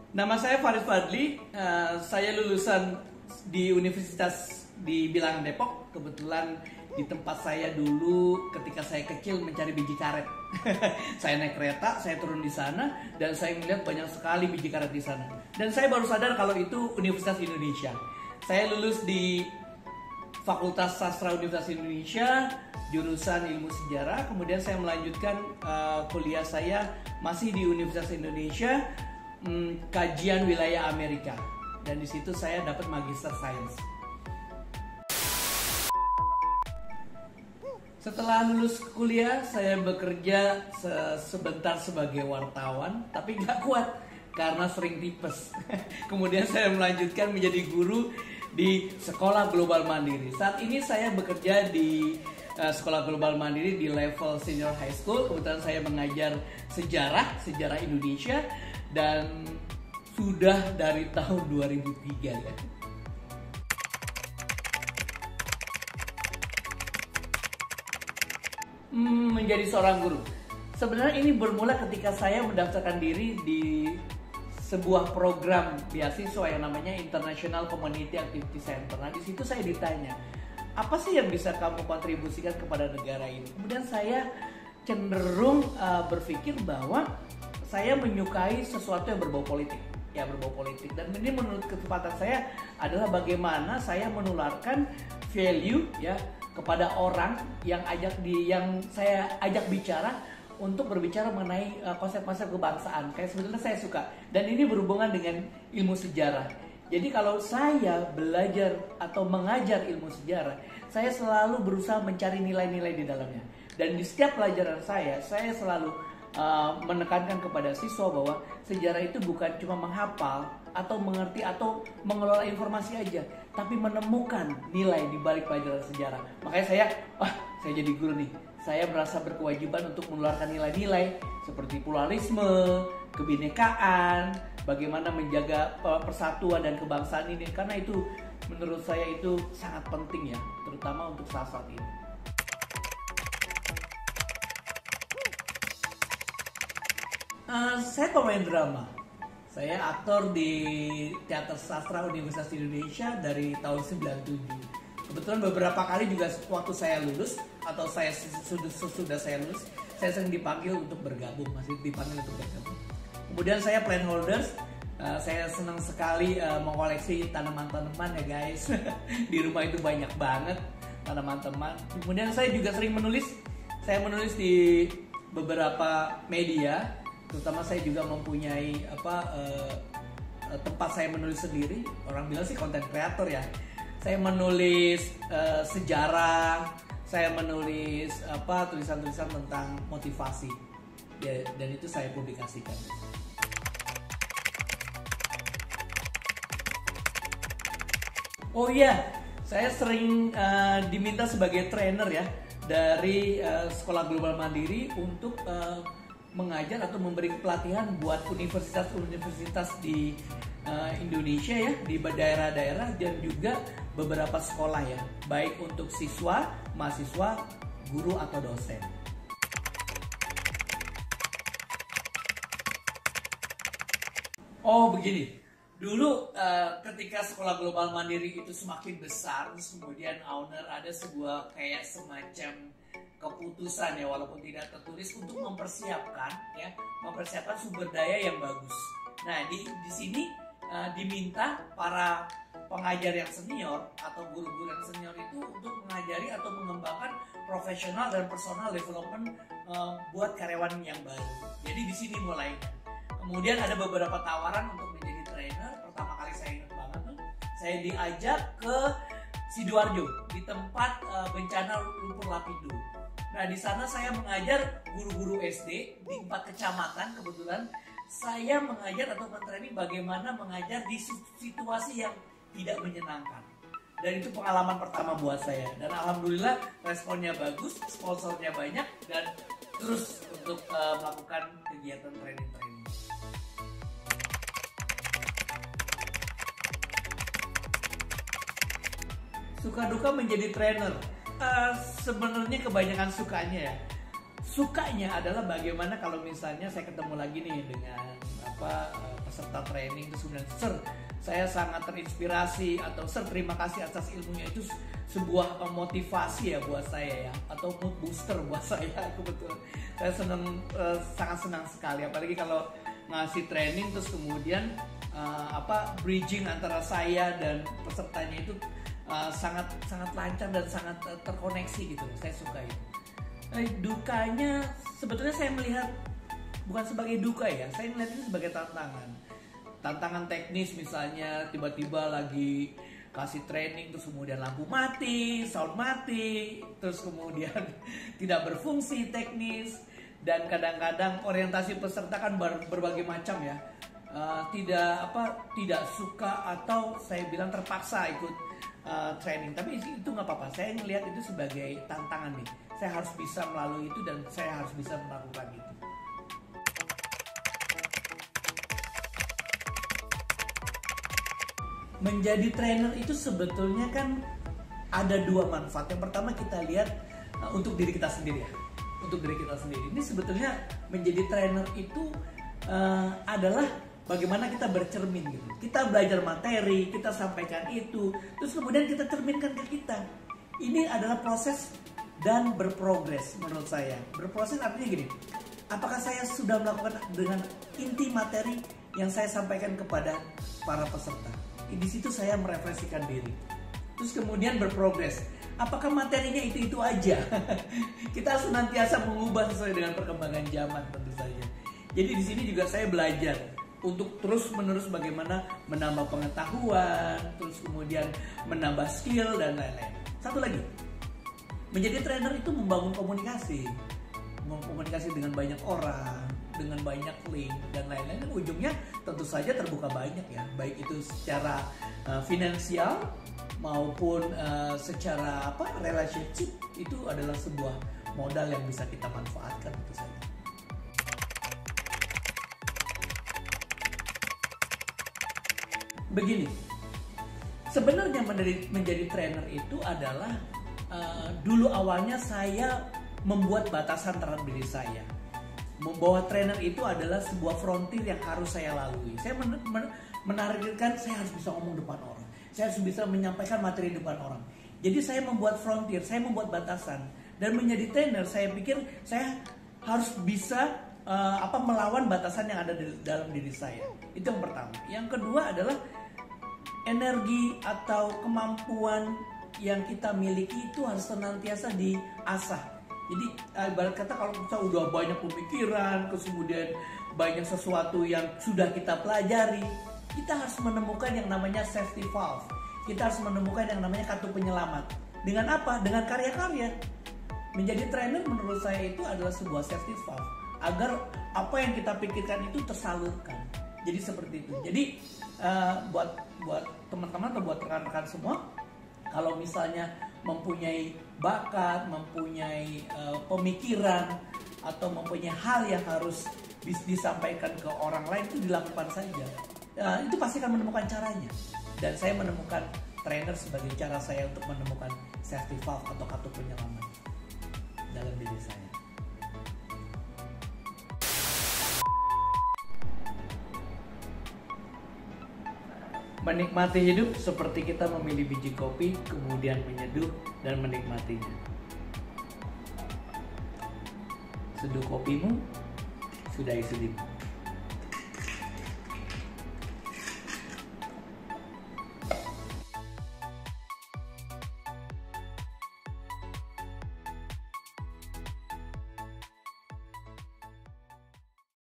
Nama saya Farid Fadli, saya lulusan di Universitas di Bilangan Depok. Kebetulan di tempat saya dulu ketika saya kecil mencari biji karet. Saya naik kereta, saya turun di sana dan saya melihat banyak sekali biji karet di sana. Dan saya baru sadar kalau itu Universitas Indonesia. Saya lulus di Fakultas Sastra Universitas Indonesia, jurusan Ilmu Sejarah. Kemudian saya melanjutkan kuliah saya masih di Universitas Indonesia, kajian wilayah Amerika, dan di situ saya dapat Magister Science. Setelah lulus kuliah, saya bekerja sebentar sebagai wartawan, tapi nggak kuat karena sering tipes. Kemudian saya melanjutkan menjadi guru di Sekolah Global Mandiri. Saat ini saya bekerja di Sekolah Global Mandiri di level senior high school. Kebetulan saya mengajar sejarah Indonesia, dan sudah dari tahun 2003 ya. Menjadi seorang guru. Sebenarnya ini bermula ketika saya mendaftarkan diri di sebuah program beasiswa yang namanya International Community Activity Center. Nah, di situ saya ditanya, apa sih yang bisa kamu kontribusikan kepada negara ini? Kemudian saya cenderung berpikir bahwa saya menyukai sesuatu yang berbau politik, dan ini menurut kesempatan saya adalah bagaimana saya menularkan value ya kepada orang yang saya ajak bicara untuk berbicara mengenai konsep-konsep kebangsaan. Kayak sebetulnya saya suka, dan ini berhubungan dengan ilmu sejarah. Jadi kalau saya belajar atau mengajar ilmu sejarah, saya selalu berusaha mencari nilai-nilai di dalamnya. Dan di setiap pelajaran saya selalu menekankan kepada siswa bahwa sejarah itu bukan cuma menghafal atau mengerti atau mengelola informasi aja, tapi menemukan nilai di balik pelajaran sejarah. Makanya saya jadi guru nih. Saya merasa berkewajiban untuk menularkan nilai-nilai seperti pluralisme, kebinekaan, bagaimana menjaga persatuan dan kebangsaan ini, karena itu menurut saya itu sangat penting ya, terutama untuk saat ini. Saya pemain drama. Saya aktor di Teater Sastra Universitas Indonesia dari tahun 97. Kebetulan beberapa kali juga waktu saya lulus atau sudah saya lulus, saya sering dipanggil untuk bergabung, Kemudian saya plan holders. Saya senang sekali mengoleksi tanaman-tanaman ya guys. Di rumah itu banyak banget tanaman-tanaman. Kemudian saya juga sering menulis. Saya menulis di beberapa media. Terutama saya juga mempunyai tempat saya menulis sendiri. Orang bilang sih content creator ya. Saya menulis sejarah, saya menulis tulisan-tulisan tentang motivasi ya, dan itu saya publikasikan. Oh iya, saya sering diminta sebagai trainer ya dari Sekolah Global Mandiri untuk mengajar atau memberi pelatihan buat universitas-universitas di Indonesia ya, di daerah-daerah, dan juga beberapa sekolah ya, baik untuk siswa, mahasiswa, guru atau dosen. Oh begini, dulu ketika Sekolah Global Mandiri itu semakin besar, kemudian owner ada sebuah kayak semacam keputusan ya, walaupun tidak tertulis, untuk mempersiapkan sumber daya yang bagus. Nah di sini diminta para pengajar yang senior atau guru-guru yang senior itu untuk mengajari atau mengembangkan profesional dan personal development buat karyawan yang baru. Jadi di sini mulai. Kemudian ada beberapa tawaran untuk menjadi trainer. Pertama kali saya ingat banget tuh, saya diajak ke Sidoarjo di tempat bencana lumpur lapindo. Nah di sana saya mengajar guru-guru SD di 4 kecamatan. Kebetulan saya mengajar atau mentraining bagaimana mengajar di situasi yang tidak menyenangkan. Dan itu pengalaman pertama buat saya. Dan alhamdulillah responnya bagus, sponsornya banyak, dan terus untuk melakukan kegiatan training-training. Suka duka menjadi trainer. Sebenarnya kebanyakan sukanya ya. Sukanya adalah bagaimana kalau misalnya saya ketemu lagi nih dengan peserta training, terus kemudian Sir, saya sangat terinspirasi, atau Sir, terima kasih atas ilmunya. Itu sebuah motivasi ya buat saya ya, atau mood booster buat saya. Kebetulan saya sangat senang sekali, apalagi kalau ngasih training terus kemudian bridging antara saya dan pesertanya itu sangat lancar dan sangat terkoneksi gitu. Saya suka itu. Dukanya sebetulnya saya melihat bukan sebagai duka ya, saya melihat itu sebagai tantangan teknis. Misalnya tiba-tiba lagi kasih training terus kemudian lampu mati, sound mati, terus kemudian tidak berfungsi teknis, dan kadang-kadang orientasi peserta kan berbagai macam ya. Tidak suka atau saya bilang terpaksa ikut training, tapi itu nggak apa-apa. Saya melihat itu sebagai tantangan nih. Saya harus bisa melalui itu dan saya harus bisa melakukan itu. Menjadi trainer itu sebetulnya kan ada dua manfaat. Yang pertama kita lihat untuk diri kita sendiri ya. Untuk diri kita sendiri. Ini sebetulnya menjadi trainer itu adalah bagaimana kita bercermin gitu. Kita belajar materi, kita sampaikan itu, terus kemudian kita cerminkan ke kita. Ini adalah proses dan berprogres menurut saya. Berproses artinya gini, apakah saya sudah melakukan dengan inti materi yang saya sampaikan kepada para peserta? Di situ saya merefleksikan diri. Terus kemudian berprogres. Apakah materinya itu aja? Kita senantiasa mengubah sesuai dengan perkembangan zaman tentu saja. Jadi di sini juga saya belajar untuk terus-menerus bagaimana menambah pengetahuan, terus kemudian menambah skill dan lain-lain. Satu lagi, menjadi trainer itu membangun komunikasi dengan banyak orang, dengan banyak link dan lain-lain. Dan ujungnya tentu saja terbuka banyak ya, baik itu secara finansial maupun secara relationship. Itu adalah sebuah modal yang bisa kita manfaatkan tentu saja. Begini, sebenarnya menjadi trainer itu adalah dulu awalnya saya membuat batasan terhadap diri saya. Membawa trainer itu adalah sebuah frontier yang harus saya lalui. Saya menargetkan saya harus bisa ngomong depan orang. Saya harus bisa menyampaikan materi depan orang. Jadi saya membuat frontier, saya membuat batasan. Dan menjadi trainer saya pikir saya harus bisa melawan batasan yang ada di dalam diri saya. Itu yang pertama. Yang kedua adalah energi atau kemampuan yang kita miliki itu harus senantiasa diasah. Jadi ibarat kata kalau kita udah banyak pemikiran, kemudian banyak sesuatu yang sudah kita pelajari, kita harus menemukan yang namanya safety valve. Kita harus menemukan yang namanya kartu penyelamat. Dengan apa? Dengan karya-karya. Menjadi trainer menurut saya itu adalah sebuah safety valve agar apa yang kita pikirkan itu tersalurkan. Jadi seperti itu. Jadi buat teman-teman atau buat rekan-rekan semua, kalau misalnya mempunyai bakat, mempunyai pemikiran atau mempunyai hal yang harus disampaikan ke orang lain, itu dilakukan saja. Itu pasti akan menemukan caranya. Dan saya menemukan trainer sebagai cara saya untuk menemukan safety valve atau kartu penyelamat dalam diri saya. Menikmati hidup seperti kita memilih biji kopi, kemudian menyeduh dan menikmatinya. Seduh kopimu, sudahi seduhmu.